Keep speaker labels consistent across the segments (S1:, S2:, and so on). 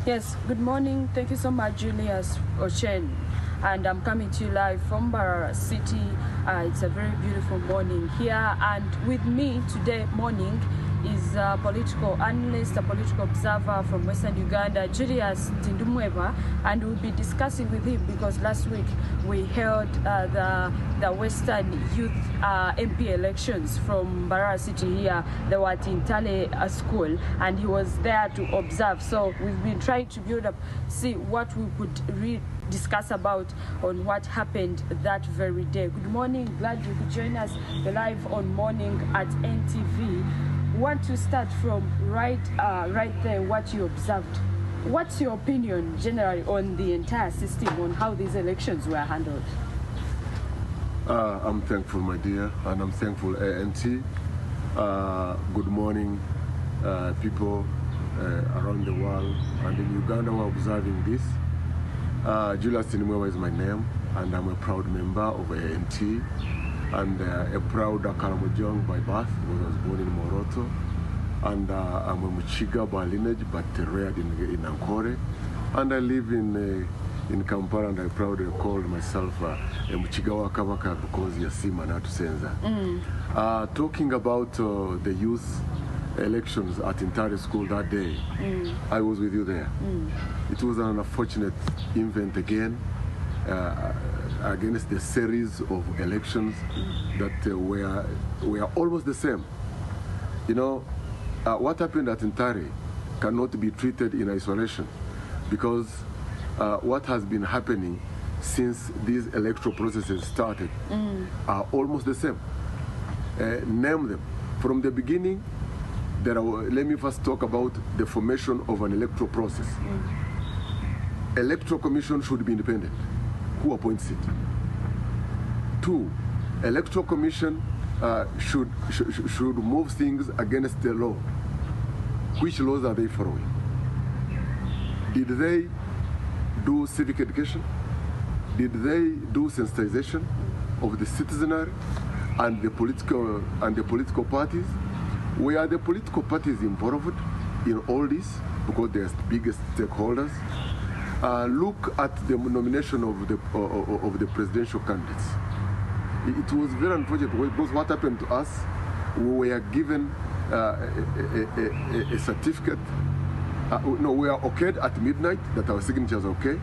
S1: Yes, good morning. Thank you so much, Julius Ochen. And I'm coming to you live from Mbarara City. It's a very beautiful morning here. And with me today morning is a political analyst, a political observer from Western Uganda, Julius Tindumweba, and we'll be discussing with him because last week we held the Western Youth MP elections from Mbarara City here. They were at Intale School, and he was there to observe. So we've been trying to build up, see what we could discuss about on what happened that very day. Good morning, glad you could join us live on Morning at NTV. Want to start from right there, what you observed. What's your opinion generally on the entire system, on how these elections were handled?
S2: I'm thankful, my dear, and I'm thankful, ANT. Good morning, people around the world, and in Uganda we're observing this. Julius Tindumweba is my name, and I'm a proud member of ANT, and a proud Karamojong by birth. I was born in Moroto, and I'm a Muchiga by lineage, but reared in Ankore, and I live in Kampala, and I proudly call myself a Muchiga wa Kabaka because Yasima Natu Senza. Talking about the youth elections at Intare School that day, I was with you there. It was an unfortunate event again against the series of elections that were almost the same. You know, what happened at Intare cannot be treated in isolation because what has been happening since these electoral processes started are almost the same. Name them. From the beginning, let me first talk about the formation of an electoral process. Electoral commission should be independent. Who appoints it? 2, electoral commission should move things against the law. Which laws are they following? Did they do civic education? Did they do sensitization of the citizenry and the political parties? Were the political parties involved in all this because they're the biggest stakeholders? Look at the nomination of the presidential candidates. It was very unfortunate because what happened to us, we were given a certificate. No, we are okayed at midnight that our signatures are okay.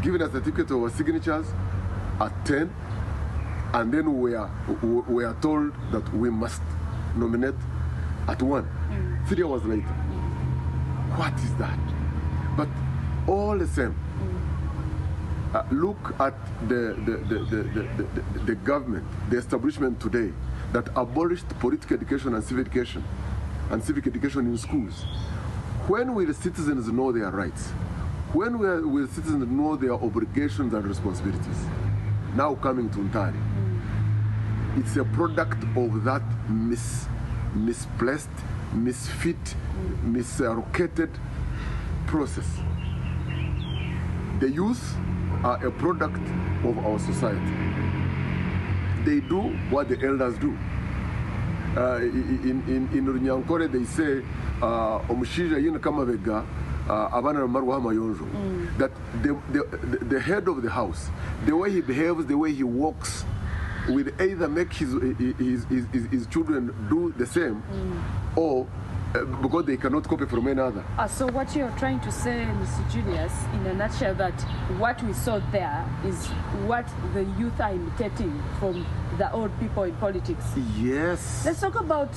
S2: Given a certificate of our signatures at 10, and then we are told that we must nominate at 1. 3 hours later. What is that? But all the same, look at the government, the establishment today that abolished political education and civic education in schools. When will citizens know their rights? When will citizens know their obligations and responsibilities? Now coming to Ntari. It's a product of that misplaced, misfit, misallocated process. The youth are a product of our society. They do what the elders do. In Runyankore they say, Omushija yin kamavega abana marwa mayonjo. That the head of the house, the way he behaves, the way he walks, will either make his children do the same, or because they cannot copy from another.
S1: So what you're trying to say, Mr. Julius, in a nutshell, that what we saw there is what the youth are imitating from the old people in politics.
S2: Yes.
S1: Let's talk about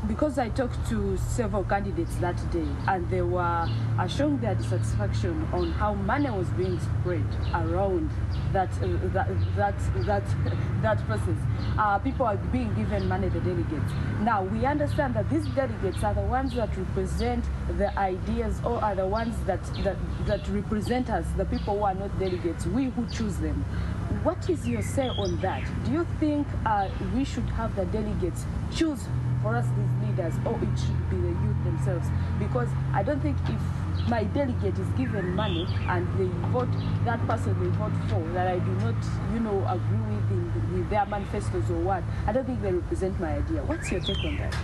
S1: because I talked to several candidates that day, and they were showing their dissatisfaction on how money was being spread around that process. People are being given money, the delegates. Now, we understand that these delegates are the ones that represent the ideas, or are the ones that represent us, the people who are not delegates, we who choose them. What is your say on that? Do you think we should have the delegates choose for us these leaders, or it should be the youth themselves? Because I don't think if my delegate is given money and they vote that person they vote for that I do not, agree with their manifestos or what, I don't think they represent my idea. What's your take on that?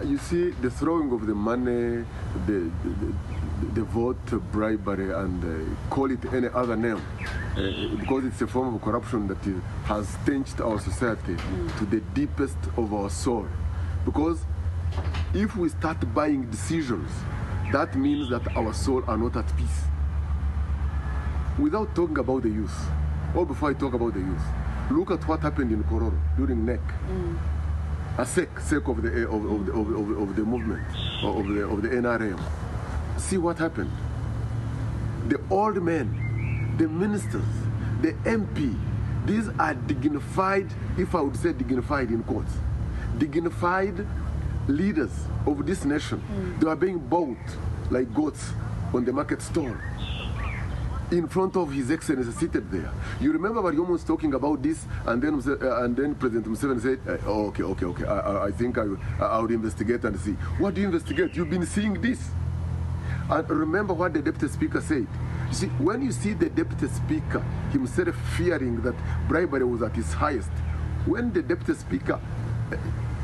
S2: You see, the throwing of the money, the vote bribery and call it any other name, because it's a form of corruption that has tinged our society to the deepest of our soul. Because if we start buying decisions, that means that our soul are not at peace. Without talking about the youth, or before I talk about the youth, look at what happened in Kororo during NEC. A sake of the movement, of the NRM. See what happened. The old men, the ministers, the MP, these are dignified, if I would say dignified in quotes, dignified leaders of this nation. They are being bought like goats on the market stall in front of His Excellency seated there. You remember Baryomo was talking about this, and then President Museveni said, okay, I think I would investigate and see. What do you investigate? You've been seeing this. And remember what the Deputy Speaker said. You see, when you see the Deputy Speaker himself fearing that bribery was at its highest, when the Deputy Speaker,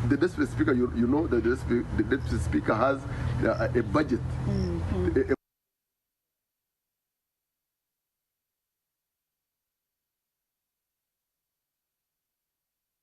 S2: you know that the Deputy Speaker has a budget,